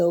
2